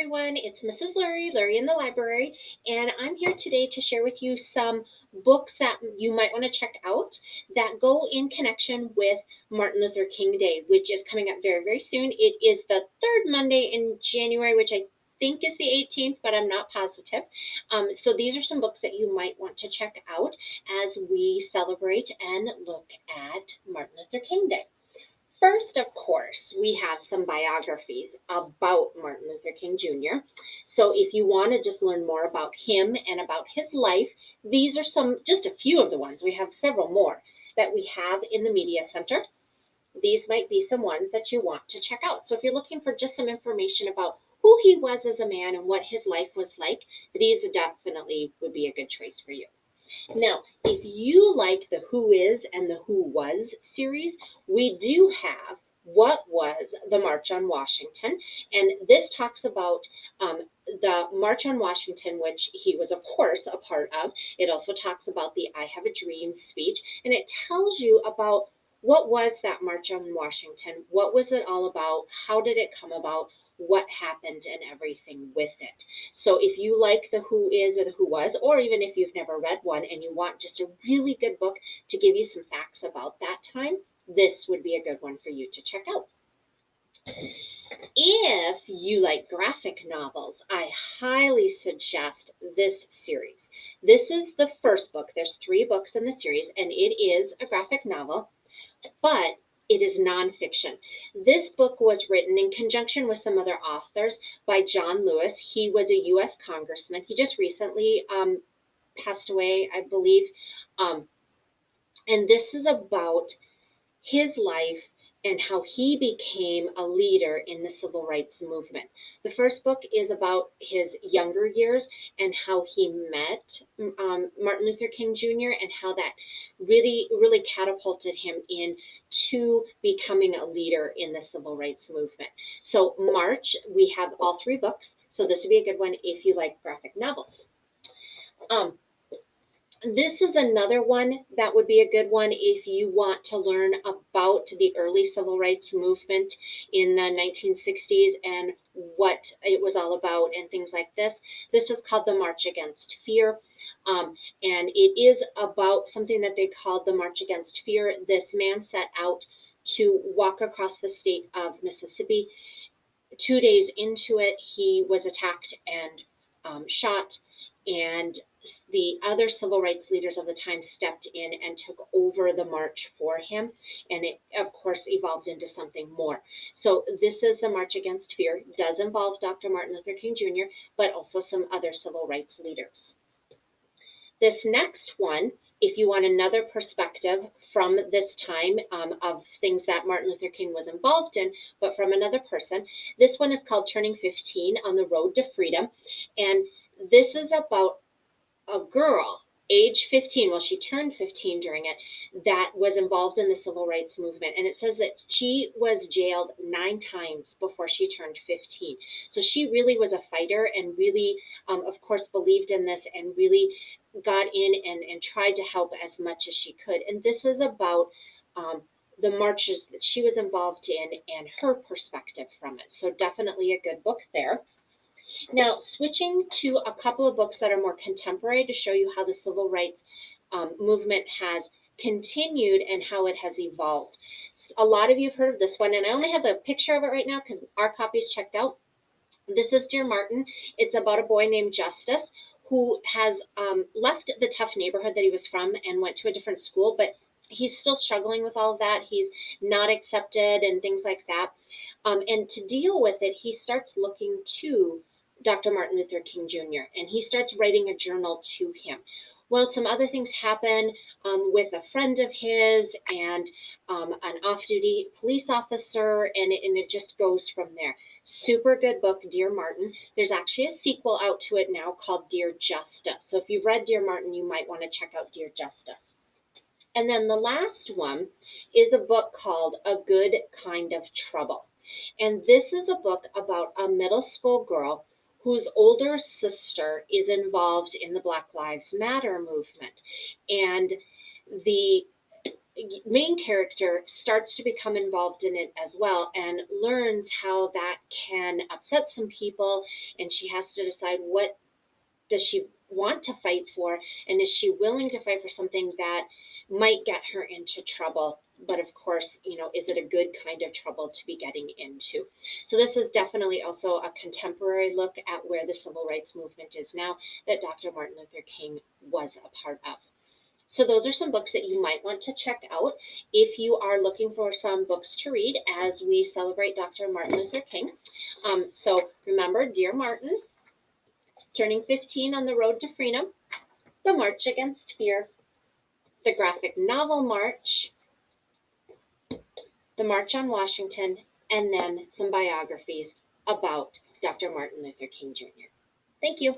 everyone. It's Mrs. Lurie in the library, and I'm here today to share with you some books that you might want to check out that go in connection with Martin Luther King Day, which is coming up very, very soon. It is the third Monday in January, which I think is the 18th, but I'm not positive. So these are some books that you might want to check out as we celebrate and look at Martin Luther King Day. First, of course, we have some biographies about Martin Luther King Jr. So, if you want to just learn more about him and about his life, these are just a few of the ones. We have several more that we have in the Media Center. These might be some ones that you want to check out. So, if you're looking for just some information about who he was as a man and what his life was like, these definitely would be a good choice for you. Now, if you like the Who Is and the Who Was series, we do have What Was the March on Washington? And this talks about the March on Washington, which he was, of course, a part of. It also talks about the I Have a Dream speech, and it tells you about what was that March on Washington? What was it all about? How did it come about? What happened and everything with it. So if you like the Who Is or the Who Was, or even if you've never read one and you want just a really good book to give you some facts about that time, this would be a good one for you to check out. If you like graphic novels, I highly suggest this series. This is the first book. There's 3 books in the series, and it is a graphic novel, but it is nonfiction. This book was written in conjunction with some other authors by John Lewis. He was a U.S. congressman. He just recently passed away, I believe. And this is about his life and how he became a leader in the civil rights movement. The first book is about his younger years and how he met Martin Luther King Jr. and how that really, really catapulted him into becoming a leader in the civil rights movement. So March, we have all 3 books. So this would be a good one if you like graphic novels. This is another one that would be a good one if you want to learn about the early civil rights movement in the 1960s and what it was all about and things like this. This is called the March Against Fear. And it is about something that they called the March Against Fear. This man set out to walk across the state of Mississippi. 2 days into it, he was attacked and shot, and the other civil rights leaders of the time stepped in and took over the march for him, and it of course evolved into something more. So this is the March Against Fear. It does involve Dr. Martin Luther King Jr., but also some other civil rights leaders. This next one, if you want another perspective from this time of things that Martin Luther King was involved in, but from another person, this one is called Turning 15 on the Road to Freedom. And this is about a girl, age 15, well, she turned 15 during it, that was involved in the civil rights movement. And it says that she was jailed 9 times before she turned 15. So she really was a fighter and really, of course, believed in this and really got in and tried to help as much as she could. And this is about the marches that she was involved in and her perspective from it. So definitely a good book there. Now, switching to a couple of books that are more contemporary to show you how the civil rights movement has continued and how it has evolved. A lot of you have heard of this one, and I only have the picture of it right now because our copy's checked out. This is Dear Martin. It's about a boy named Justice who has left the tough neighborhood that he was from and went to a different school, but he's still struggling with all of that. He's not accepted and things like that. And to deal with it, he starts looking to Dr. Martin Luther King Jr., and he starts writing a journal to him. Well, some other things happen with a friend of his and an off-duty police officer, and it just goes from there. Super good book, Dear Martin. There's actually a sequel out to it now called Dear Justice. So if you've read Dear Martin, you might want to check out Dear Justice. And then the last one is a book called A Good Kind of Trouble. And this is a book about a middle school girl whose older sister is involved in the Black Lives Matter movement. And main character starts to become involved in it as well and learns how that can upset some people, and she has to decide what does she want to fight for, and is she willing to fight for something that might get her into trouble, but of course, is it a good kind of trouble to be getting into? So this is definitely also a contemporary look at where the civil rights movement is now, that Dr. Martin Luther King was a part of. So those are some books that you might want to check out if you are looking for some books to read as we celebrate Dr. Martin Luther King. So remember, Dear Martin, Turning 15 on the Road to Freedom, The March Against Fear, the graphic novel March, the March on Washington, and then some biographies about Dr. Martin Luther King Jr. Thank you.